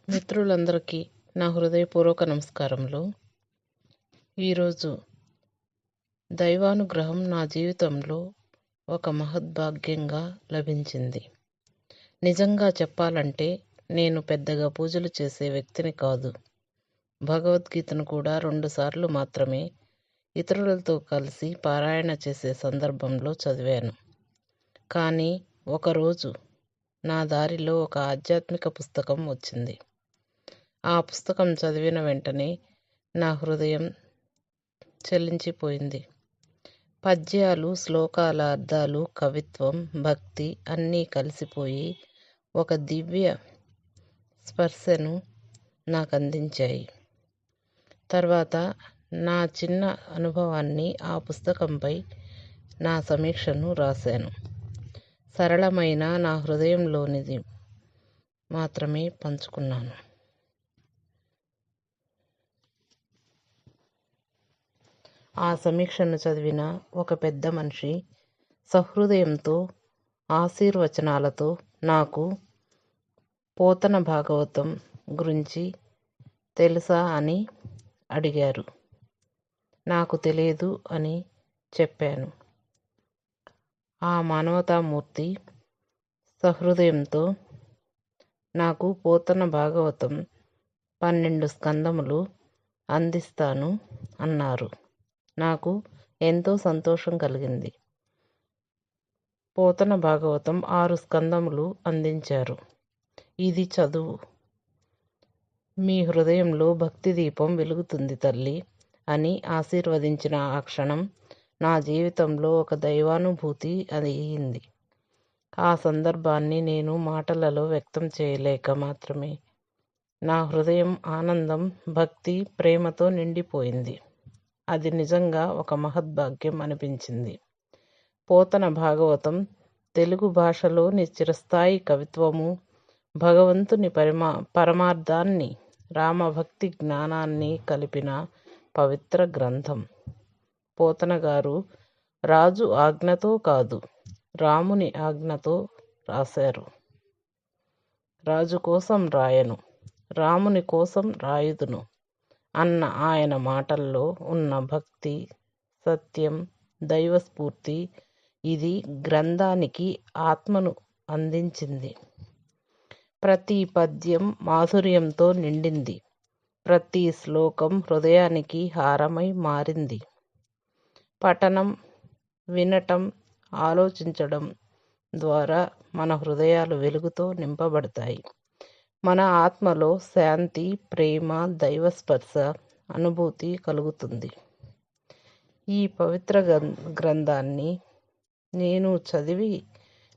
మిత్రులందరికీ నా హృదయపూర్వక నమస్కారములు. ఈరోజు దైవానుగ్రహం నా జీవితంలో ఒక మహద్భాగ్యంగా లభించింది. నిజంగా చెప్పాలంటే నేను పెద్దగా పూజలు చేసే వ్యక్తిని కాదు. భగవద్గీతను కూడా 2 సార్లు మాత్రమే ఇతరులతో కలిసి పారాయణ చేసే సందర్భంలో చదివాను. కానీ ఒకరోజు నా దారిలో ఒక ఆధ్యాత్మిక పుస్తకం వచ్చింది. ఆ పుస్తకం చదివిన వెంటనే నా హృదయం చలించిపోయింది. పద్యాలు, శ్లోకాల అర్థాలు, కవిత్వం, భక్తి అన్నీ కలిసిపోయి ఒక దివ్య స్పర్శను నాకందించాయి. తర్వాత నా చిన్న అనుభవాన్ని ఆ పుస్తకంపై నా సమీక్షను రాశాను. సరళమైన నా హృదయంలోనిది మాత్రమే పంచుకున్నాను. ఆ సమీక్షను చదివిన ఒక పెద్ద మనిషి సహృదయంతో, ఆశీర్వచనాలతో నాకు పోతన భాగవతం గురించి తెలుసా అని అడిగారు. నాకు తెలియదు అని చెప్పాను. ఆ మానవతామూర్తి సహృదయంతో నాకు పోతన భాగవతం 12 స్కందములు అందిస్తాను అన్నారు. నాకు ఎంతో సంతోషం కలిగింది. పోతన భాగవతం 6 స్కందములు అందించారు. ఇది చదువు. మీ హృదయంలో భక్తి దీపం వెలుగుతుంది తల్లి అని ఆశీర్వదించిన ఆ క్షణం నా జీవితంలో ఒక దైవానుభూతి అయింది. ఆ సందర్భాన్ని నేను మాటలలో వ్యక్తం చేయలేక మాత్రమే నా హృదయం ఆనందం, భక్తి, ప్రేమతో నిండిపోయింది. అది నిజంగా ఒక మహద్భాగ్యం అనిపించింది. పోతన భాగవతం తెలుగు భాషలోని చిరస్థాయి కవిత్వము, భగవంతుని పరమార్థాన్ని, రామభక్తి జ్ఞానాన్ని కలిపిన పవిత్ర గ్రంథం. పోతన గారు రాజు ఆజ్ఞతో కాదు, రాముని ఆజ్ఞతో రాశారు. రాజు కోసం రాయను, రాముని కోసం రాయుదును అన్న ఆయన మాటల్లో ఉన్న భక్తి, సత్యం, దైవస్ఫూర్తి ఇది గ్రంథానికి ఆత్మను అందించింది. ప్రతి పద్యం మాధుర్యంతో నిండింది. ప్రతి శ్లోకం హృదయానికి హారమై మారింది. పఠనం, వినటం, ఆలోచించడం ద్వారా మన హృదయాలు వెలుగుతో నింపబడతాయి. మన ఆత్మలో శాంతి, ప్రేమ, దైవస్పర్శ అనుభూతి కలుగుతుంది. ఈ పవిత్ర గ్రంథాన్ని నేను చదివి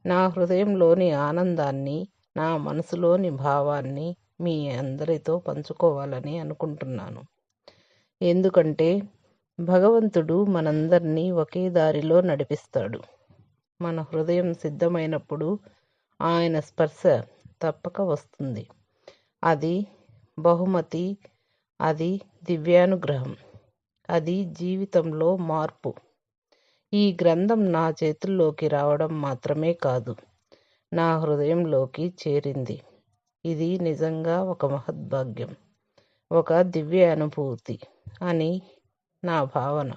నా హృదయంలోని ఆనందాన్ని, నా మనసులోని భావాన్ని మీ అందరితో పంచుకోవాలని అనుకుంటున్నాను. ఎందుకంటే భగవంతుడు మనందరినీ ఒకే దారిలో నడిపిస్తాడు. మన హృదయం సిద్ధమైనప్పుడు ఆయన స్పర్శ తప్పక వస్తుంది. అది బహుమతి, అది దివ్యానుగ్రహం, అది జీవితంలో మార్పు. ఈ గ్రంథం నా చేతుల్లోకి రావడం మాత్రమే కాదు, నా హృదయంలోకి చేరింది. ఇది నిజంగా ఒక మహద్భాగ్యం, ఒక దివ్య అనుభూతి అని నా భావన.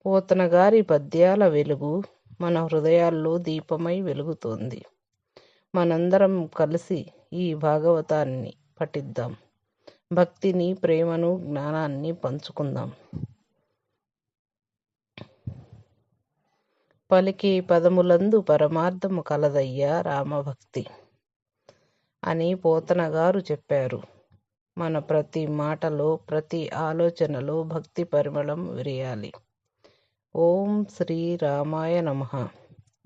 పోతన గారి పద్యాల వెలుగు మన హృదయాల్లో దీపమై వెలుగుతోంది. మనందరం కలిసి ఈ భాగవతాన్ని పఠిద్దాం. భక్తిని, ప్రేమను, జ్ఞానాన్ని పంచుకుందాం. పలికే పదములందు పరమార్థము కలదయ్యా రామభక్తి అని పోతన గారు చెప్పారు. మన ప్రతి మాటలో, ప్రతి ఆలోచనలో భక్తి పరిమళం విరియాలి. ఓం శ్రీరామాయ నమః.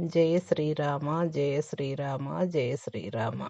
జయ శ్రీరామ, జయ శ్రీరామ, జయ శ్రీరామ.